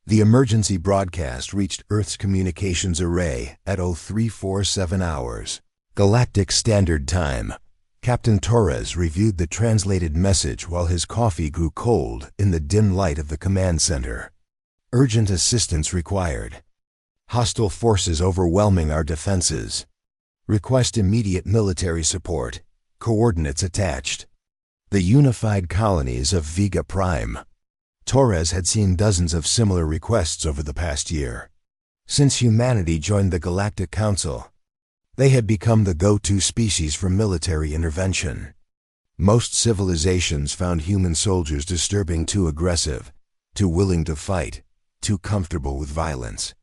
The emergency broadcast reached Earth's communications array at 0347 hours. Galactic Standard Time. Captain Torres reviewed the translated message while his coffee grew cold in the dim light of the command center. Urgent assistance required. Hostile forces overwhelming our defenses. Request immediate military support. Coordinates attached. The unified colonies of Vega Prime. Torres had seen dozens of similar requests over the past year. Since humanity joined the Galactic Council, they had become the go-to species for military intervention. Most civilizations found human soldiers disturbing, too aggressive, too willing to fight, too comfortable with violence.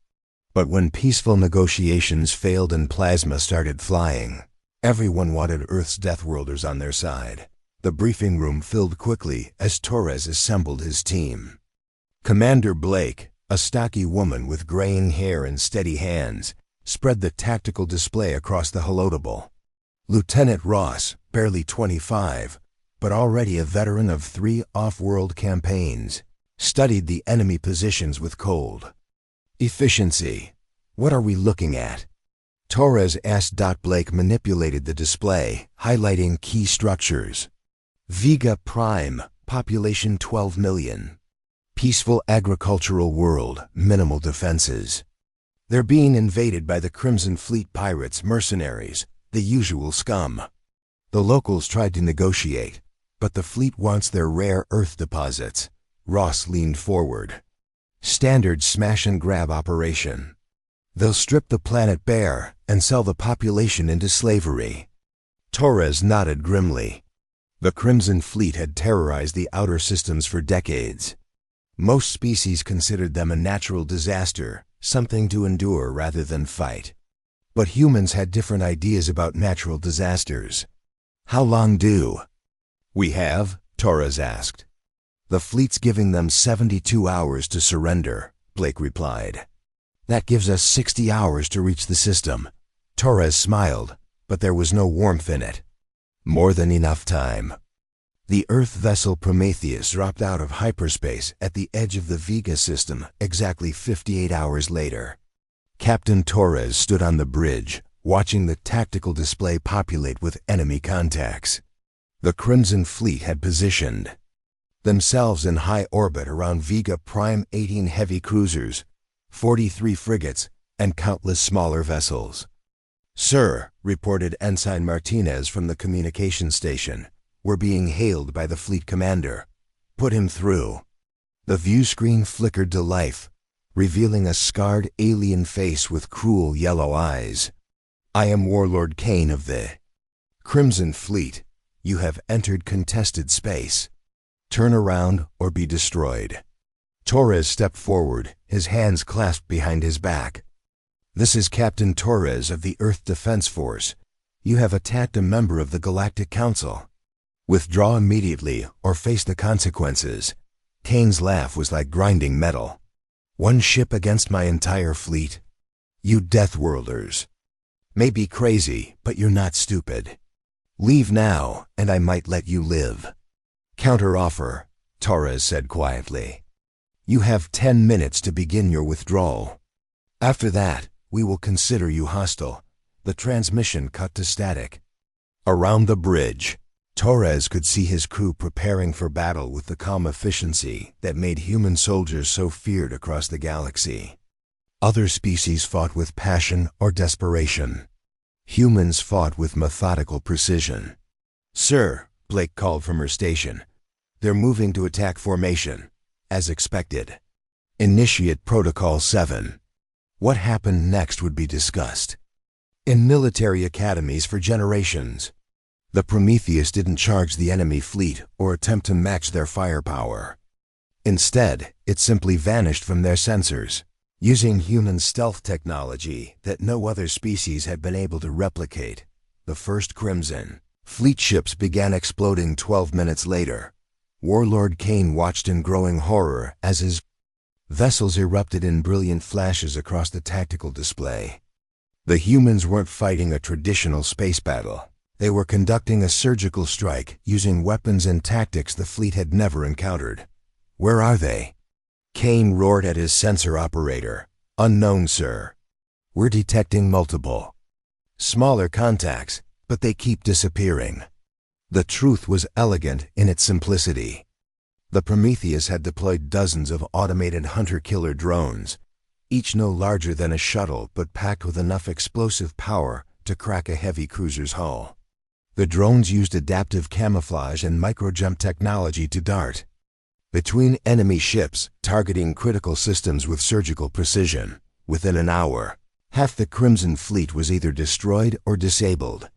But when peaceful negotiations failed and plasma started flying, everyone wanted Earth's Deathworlders on their side. The briefing room filled quickly as Torres assembled his team. Commander Blake, a stocky woman with graying hair and steady hands, spread the tactical display across the holotable. Lieutenant Ross, barely 25, but already a veteran of 3 off-world campaigns, studied the enemy positions with cold. Efficiency. What are we looking at? Torres asked. Blake manipulated the display, highlighting key structures. Vega Prime, population 12 million. Peaceful agricultural world, minimal defenses. They're being invaded by the Crimson Fleet pirates, mercenaries, the usual scum. The locals tried to negotiate, but the fleet wants their rare earth deposits. Ross leaned forward. Standard smash-and-grab operation. They'll strip the planet bare and sell the population into slavery. Torres nodded grimly. The Crimson Fleet had terrorized the outer systems for decades. Most species considered them a natural disaster, something to endure rather than fight. But humans had different ideas about natural disasters. How long do we have? Torres asked. The fleet's giving them 72 hours to surrender, Blake replied. That gives us 60 hours to reach the system. Torres smiled, but there was no warmth in it. More than enough time. The Earth vessel Prometheus dropped out of hyperspace at the edge of the Vega system exactly 58 hours later. Captain Torres stood on the bridge, watching the tactical display populate with enemy contacts. The Crimson Fleet had positioned themselves in high orbit around Vega Prime, 18 heavy cruisers, 43 frigates, and countless smaller vessels. "Sir," reported Ensign Martinez from the communication station, "we're being hailed by the fleet commander. Put him through." The view screen flickered to life, revealing a scarred alien face with cruel yellow eyes. "I am Warlord Kane of the Crimson Fleet. You have entered contested space. Turn around or be destroyed." Torres stepped forward, his hands clasped behind his back. "This is Captain Torres of the Earth Defense Force. You have attacked a member of the Galactic Council. Withdraw immediately or face the consequences." Kane's laugh was like grinding metal. "One ship against my entire fleet? You Deathworlders may be crazy, but you're not stupid. Leave now, and I might let you live." "Counteroffer," Torres said quietly. "You have 10 minutes to begin your withdrawal. After that, we will consider you hostile." The transmission cut to static. Around the bridge, Torres could see his crew preparing for battle with the calm efficiency that made human soldiers so feared across the galaxy. Other species fought with passion or desperation. Humans fought with methodical precision. "Sir," Blake called from her station, "they're moving to attack formation, as expected. Initiate Protocol 7. What happened next would be discussed in military academies for generations. The Prometheus didn't charge the enemy fleet or attempt to match their firepower. Instead, it simply vanished from their sensors, using human stealth technology that no other species had been able to replicate. The first Crimson Fleet ships began exploding 12 minutes later. Warlord Kane watched in growing horror as his vessels erupted in brilliant flashes across the tactical display. The humans weren't fighting a traditional space battle. They were conducting a surgical strike using weapons and tactics the fleet had never encountered. "Where are they?" Kane roared at his sensor operator. "Unknown, sir. We're detecting multiple. Smaller contacts, but they keep disappearing." The truth was elegant in its simplicity. The Prometheus had deployed dozens of automated hunter-killer drones, each no larger than a shuttle but packed with enough explosive power to crack a heavy cruiser's hull. The drones used adaptive camouflage and microjump technology to dart between enemy ships, targeting critical systems with surgical precision. Within an hour, half the Crimson Fleet was either destroyed or disabled.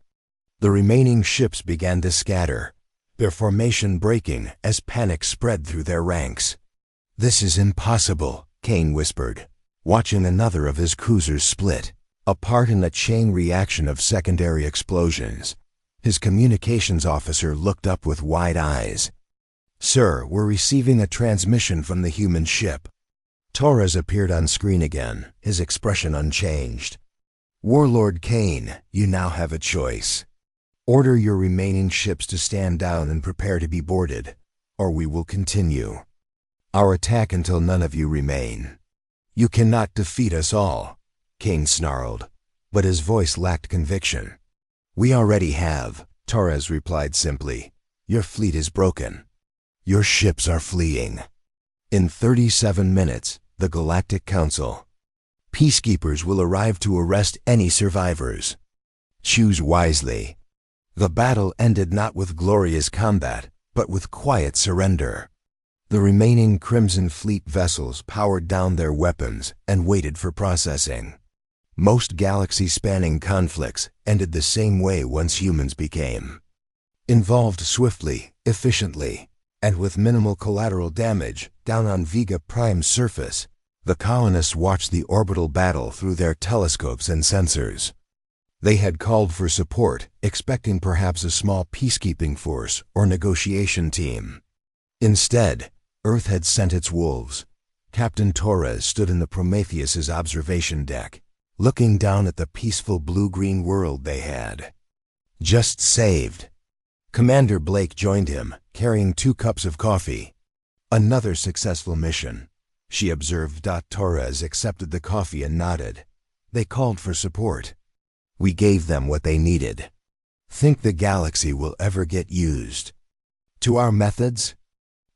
The remaining ships began to scatter, their formation breaking as panic spread through their ranks. "This is impossible," Kane whispered, watching another of his cruisers split apart in a chain reaction of secondary explosions. His communications officer looked up with wide eyes. "Sir, we're receiving a transmission from the human ship." Torres appeared on screen again, his expression unchanged. "Warlord Kane, you now have a choice. Order your remaining ships to stand down and prepare to be boarded, or we will continue our attack until none of you remain." "You cannot defeat us all," Kane snarled, but his voice lacked conviction. "We already have," Torres replied simply. "Your fleet is broken. Your ships are fleeing." In 37 minutes, the Galactic Council. Peacekeepers will arrive to arrest any survivors. Choose wisely. The battle ended not with glorious combat, but with quiet surrender. The remaining Crimson Fleet vessels powered down their weapons and waited for processing. Most galaxy-spanning conflicts ended the same way once humans became involved swiftly, efficiently, and with minimal collateral damage. Down on Vega Prime's surface, the colonists watched the orbital battle through their telescopes and sensors. They had called for support, expecting perhaps a small peacekeeping force or negotiation team. Instead, Earth had sent its wolves. Captain Torres stood in the Prometheus's observation deck, looking down at the peaceful blue-green world they had just saved. Commander Blake joined him, carrying 2 cups of coffee. "Another successful mission," she observed. Torres accepted the coffee and nodded. "They called for support. We gave them what they needed. Think the galaxy will ever get used to our methods?"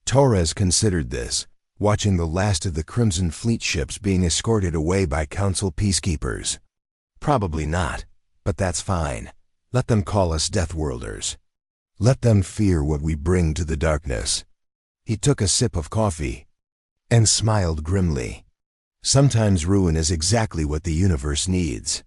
Torres considered this, watching the last of the Crimson Fleet ships being escorted away by Council peacekeepers. "Probably not, but that's fine. Let them call us Deathworlders. Let them fear what we bring to the darkness." He took a sip of coffee and smiled grimly. Sometimes ruin is exactly what the universe needs.